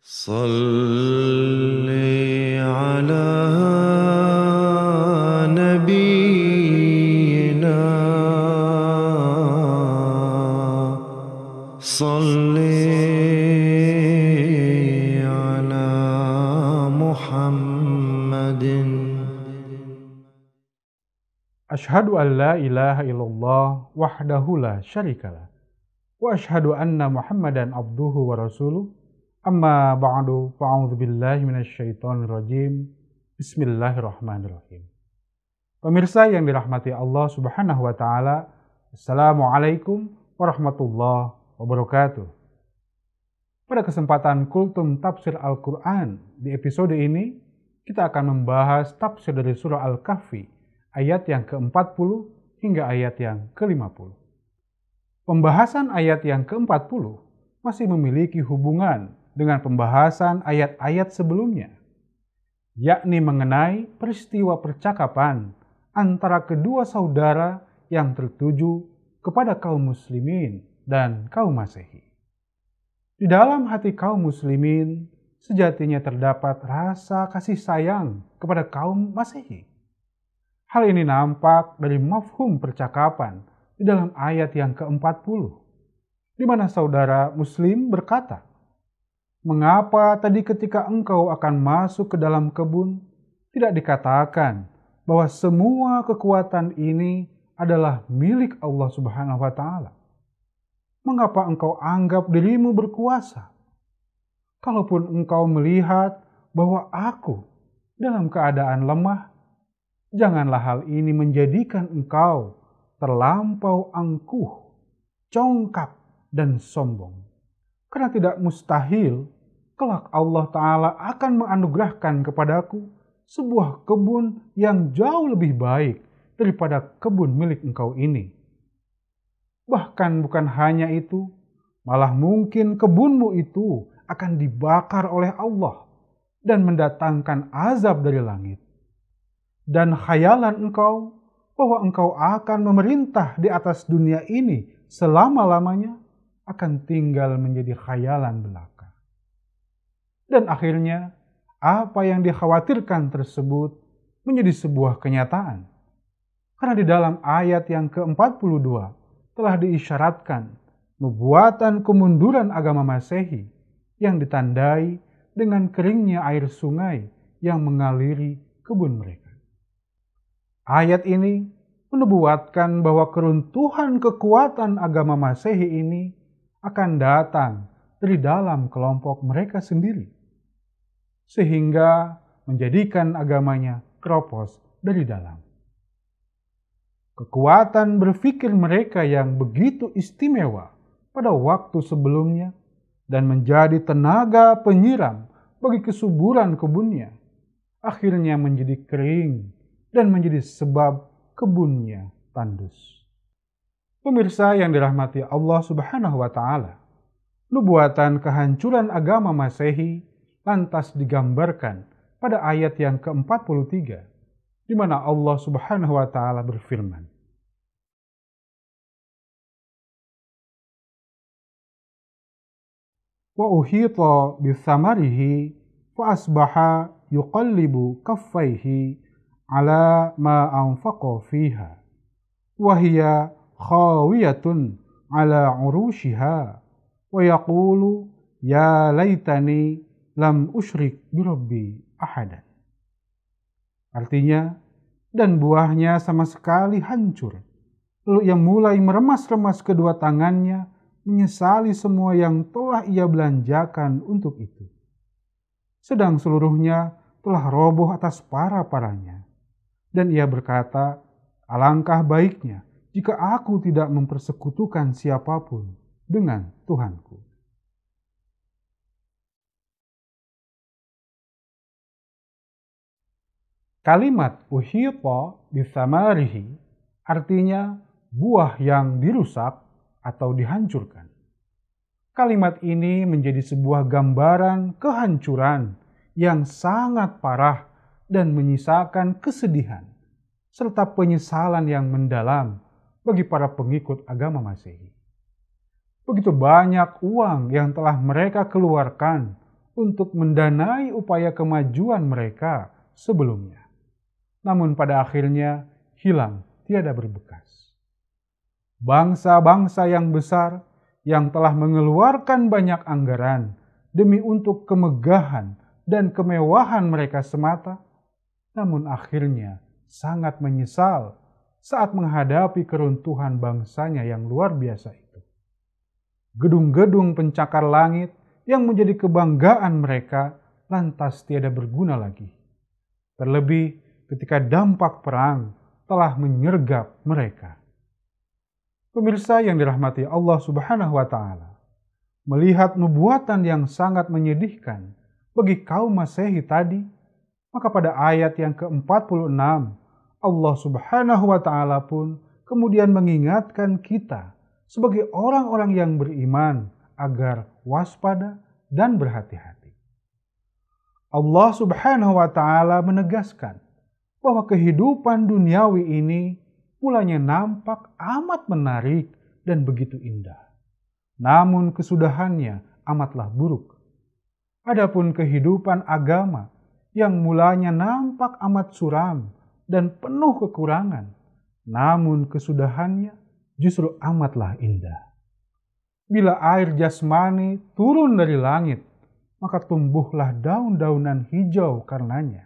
صل على نبينا صل على محمد. Asyhadu an la ilaha illallah wahdahu la syarikalah wa asyhadu anna Muhammadan abduhu wa rasuluh. Amma ba'du, fa'udzu billahi minasyaitonir rajim. Bismillahirrahmanirrahim. Pemirsa yang dirahmati Allah Subhanahu wa taala, Assalamualaikum warahmatullahi wabarakatuh. Pada kesempatan Kultum Tafsir Al-Qur'an, di episode ini kita akan membahas tafsir dari surah Al-Kahfi ayat yang ke-40 hingga ayat yang ke-50. Pembahasan ayat yang ke-40 masih memiliki hubungan dengan pembahasan ayat-ayat sebelumnya, yakni mengenai peristiwa percakapan antara kedua saudara yang tertuju kepada kaum muslimin dan kaum Masehi. Di dalam hati kaum muslimin sejatinya terdapat rasa kasih sayang kepada kaum Masehi. Hal ini nampak dari mafhum percakapan di dalam ayat yang ke-40, di mana saudara muslim berkata, "Mengapa tadi ketika engkau akan masuk ke dalam kebun, tidak dikatakan bahwa semua kekuatan ini adalah milik Allah Subhanahu wa Ta'ala? Mengapa engkau anggap dirimu berkuasa? Kalaupun engkau melihat bahwa aku dalam keadaan lemah, janganlah hal ini menjadikan engkau terlampau angkuh, congkak, dan sombong. Karena tidak mustahil kelak Allah Ta'ala akan menganugerahkan kepadaku sebuah kebun yang jauh lebih baik daripada kebun milik engkau ini. Bahkan bukan hanya itu, malah mungkin kebunmu itu akan dibakar oleh Allah dan mendatangkan azab dari langit. Dan khayalan engkau bahwa engkau akan memerintah di atas dunia ini selama-lamanya akan tinggal menjadi khayalan belaka." Dan akhirnya, apa yang dikhawatirkan tersebut menjadi sebuah kenyataan. Karena di dalam ayat yang ke-42 telah diisyaratkan nubuatan kemunduran agama Masehi yang ditandai dengan keringnya air sungai yang mengaliri kebun mereka. Ayat ini menubuatkan bahwa keruntuhan kekuatan agama Masehi ini akan datang dari dalam kelompok mereka sendiri, sehingga menjadikan agamanya keropos dari dalam. Kekuatan berpikir mereka yang begitu istimewa pada waktu sebelumnya dan menjadi tenaga penyiram bagi kesuburan kebunnya, akhirnya menjadi kering dan menjadi sebab kebunnya tandus. Pemirsa yang dirahmati Allah Subhanahu wa Ta'ala, nubuatan kehancuran agama Masehi lantas digambarkan pada ayat yang ke-43, di mana Allah Subhanahu wa Ta'ala berfirman, "Wa uhita bithamarihi fa asbaha yuqallibu kaffaihi ala ma anfaqa fiha wa hiya khawiyatun ala urushiha wa yaqulu ya laitani lam usyrik birabbi ahadan." Artinya, dan buahnya sama sekali hancur. Lalu ia mulai meremas-remas kedua tangannya, menyesali semua yang telah ia belanjakan untuk itu. Sedang seluruhnya telah roboh atas para-paranya. Dan ia berkata, "Alangkah baiknya jika aku tidak mempersekutukan siapapun dengan Tuhanku." Kalimat uhita bithamarihi artinya buah yang dirusak atau dihancurkan. Kalimat ini menjadi sebuah gambaran kehancuran yang sangat parah dan menyisakan kesedihan serta penyesalan yang mendalam bagi para pengikut agama Masehi. Begitu banyak uang yang telah mereka keluarkan untuk mendanai upaya kemajuan mereka sebelumnya. Namun pada akhirnya hilang tiada berbekas. Bangsa-bangsa yang besar yang telah mengeluarkan banyak anggaran demi untuk kemegahan dan kemewahan mereka semata, namun akhirnya sangat menyesal saat menghadapi keruntuhan bangsanya yang luar biasa itu. Gedung-gedung pencakar langit yang menjadi kebanggaan mereka lantas tiada berguna lagi. Terlebih ketika dampak perang telah menyergap mereka. Pemirsa yang dirahmati Allah Subhanahu wa Ta'ala, melihat nubuatan yang sangat menyedihkan bagi kaum Masehi tadi, maka pada ayat yang ke-46 Allah Subhanahu wa Ta'ala pun kemudian mengingatkan kita sebagai orang-orang yang beriman agar waspada dan berhati-hati. Allah Subhanahu wa Ta'ala menegaskan bahwa kehidupan duniawi ini mulanya nampak amat menarik dan begitu indah. Namun kesudahannya amatlah buruk. Adapun kehidupan agama yang mulanya nampak amat suram dan penuh kekurangan, namun kesudahannya justru amatlah indah. Bila air jasmani turun dari langit, maka tumbuhlah daun-daunan hijau karenanya.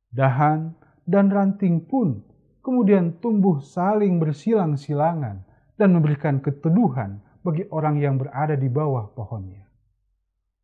Dahan dan ranting pun kemudian tumbuh saling bersilang-silangan dan memberikan keteduhan bagi orang yang berada di bawah pohonnya.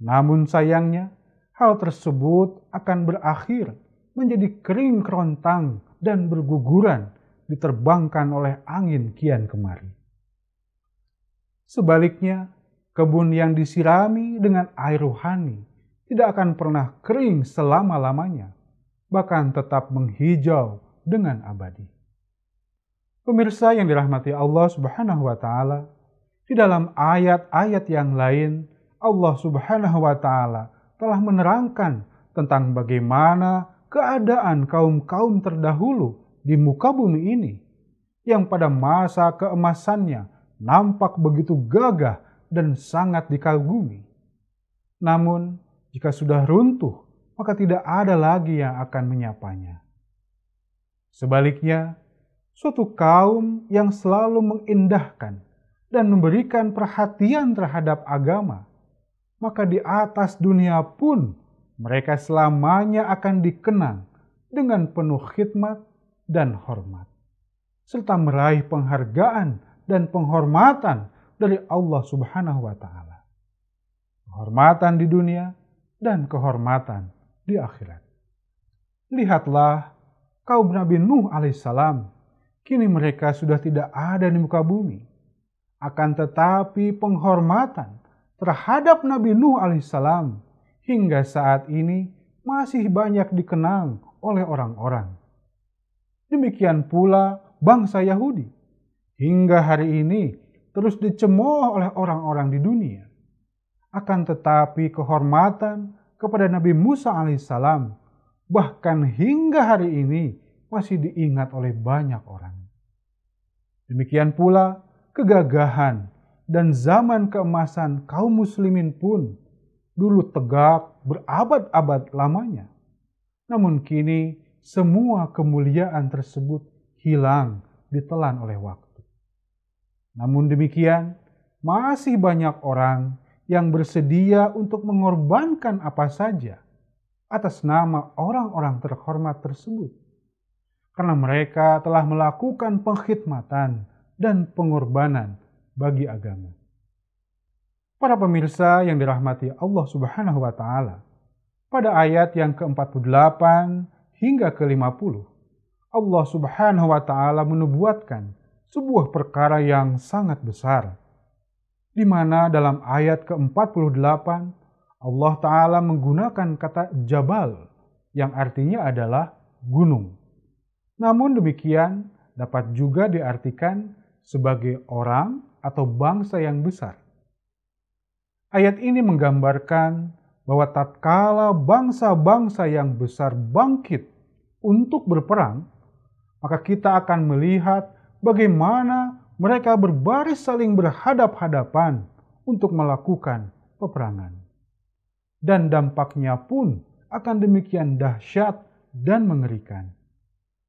Namun sayangnya, hal tersebut akan berakhir menjadi kering kerontang dan berguguran diterbangkan oleh angin kian kemari. Sebaliknya, kebun yang disirami dengan air rohani tidak akan pernah kering selama-lamanya, bahkan tetap menghijau dengan abadi. Pemirsa yang dirahmati Allah Subhanahu wa Ta'ala, di dalam ayat-ayat yang lain Allah Subhanahu wa Ta'ala telah menerangkan tentang bagaimana keadaan kaum-kaum terdahulu di muka bumi ini yang pada masa keemasannya nampak begitu gagah dan sangat dikagumi. Namun jika sudah runtuh, maka tidak ada lagi yang akan menyapanya. Sebaliknya, suatu kaum yang selalu mengindahkan dan memberikan perhatian terhadap agama, maka di atas dunia pun mereka selamanya akan dikenang dengan penuh khidmat dan hormat, serta meraih penghargaan dan penghormatan dari Allah Subhanahu wa Ta'ala. Kehormatan di dunia dan kehormatan di akhirat. Lihatlah kaum Nabi Nuh alaihissalam, kini mereka sudah tidak ada di muka bumi. Akan tetapi penghormatan terhadap Nabi Nuh alaihissalam hingga saat ini masih banyak dikenang oleh orang-orang. Demikian pula bangsa Yahudi hingga hari ini terus dicemooh oleh orang-orang di dunia. Akan tetapi kehormatan kepada Nabi Musa alaihissalam bahkan hingga hari ini masih diingat oleh banyak orang. Demikian pula kegagahan dan zaman keemasan kaum muslimin pun dulu tegak berabad-abad lamanya. Namun kini semua kemuliaan tersebut hilang ditelan oleh waktu. Namun demikian, masih banyak orang yang bersedia untuk mengorbankan apa saja atas nama orang-orang terhormat tersebut, karena mereka telah melakukan pengkhidmatan dan pengorbanan bagi agama. Para pemirsa yang dirahmati Allah Subhanahu wa Ta'ala, pada ayat yang ke-48 hingga ke-50, Allah Subhanahu wa Ta'ala menubuatkan sebuah perkara yang sangat besar, di mana dalam ayat ke-48 Allah Ta'ala menggunakan kata jabal yang artinya adalah gunung. Namun demikian dapat juga diartikan sebagai orang atau bangsa yang besar. Ayat ini menggambarkan bahwa tatkala bangsa-bangsa yang besar bangkit untuk berperang, maka kita akan melihat bagaimana mereka berbaris saling berhadap-hadapan untuk melakukan peperangan. dan dampaknya pun akan demikian dahsyat dan mengerikan.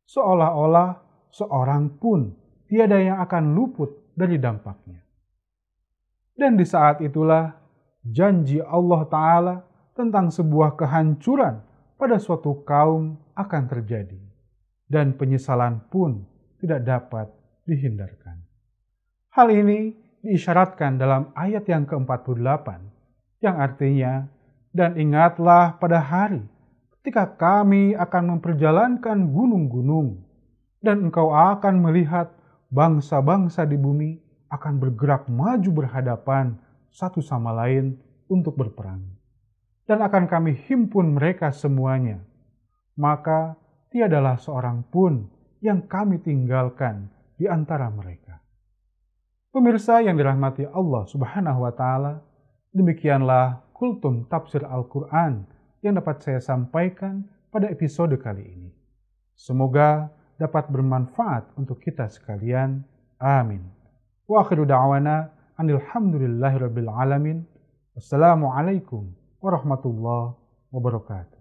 Seolah-olah seorang pun tiada yang akan luput dari dampaknya. Dan di saat itulah janji Allah Ta'ala tentang sebuah kehancuran pada suatu kaum akan terjadi. Dan penyesalan pun tidak dapat dihindarkan. Hal ini diisyaratkan dalam ayat yang ke-48, yang artinya, dan ingatlah pada hari ketika kami akan memperjalankan gunung-gunung, dan engkau akan melihat bangsa-bangsa di bumi akan bergerak maju berhadapan satu sama lain untuk berperang. Dan akan kami himpun mereka semuanya, maka tiadalah seorang pun yang kami tinggalkan di antara mereka. Pemirsa yang dirahmati Allah Subhanahu wa Ta'ala, demikianlah kultum tafsir Al-Quran yang dapat saya sampaikan pada episode kali ini. Semoga dapat bermanfaat untuk kita sekalian. Amin. Wa akhiru da'wana anilhamdulillahirabbil alamin. Wassalamualaikum warahmatullahi wabarakatuh.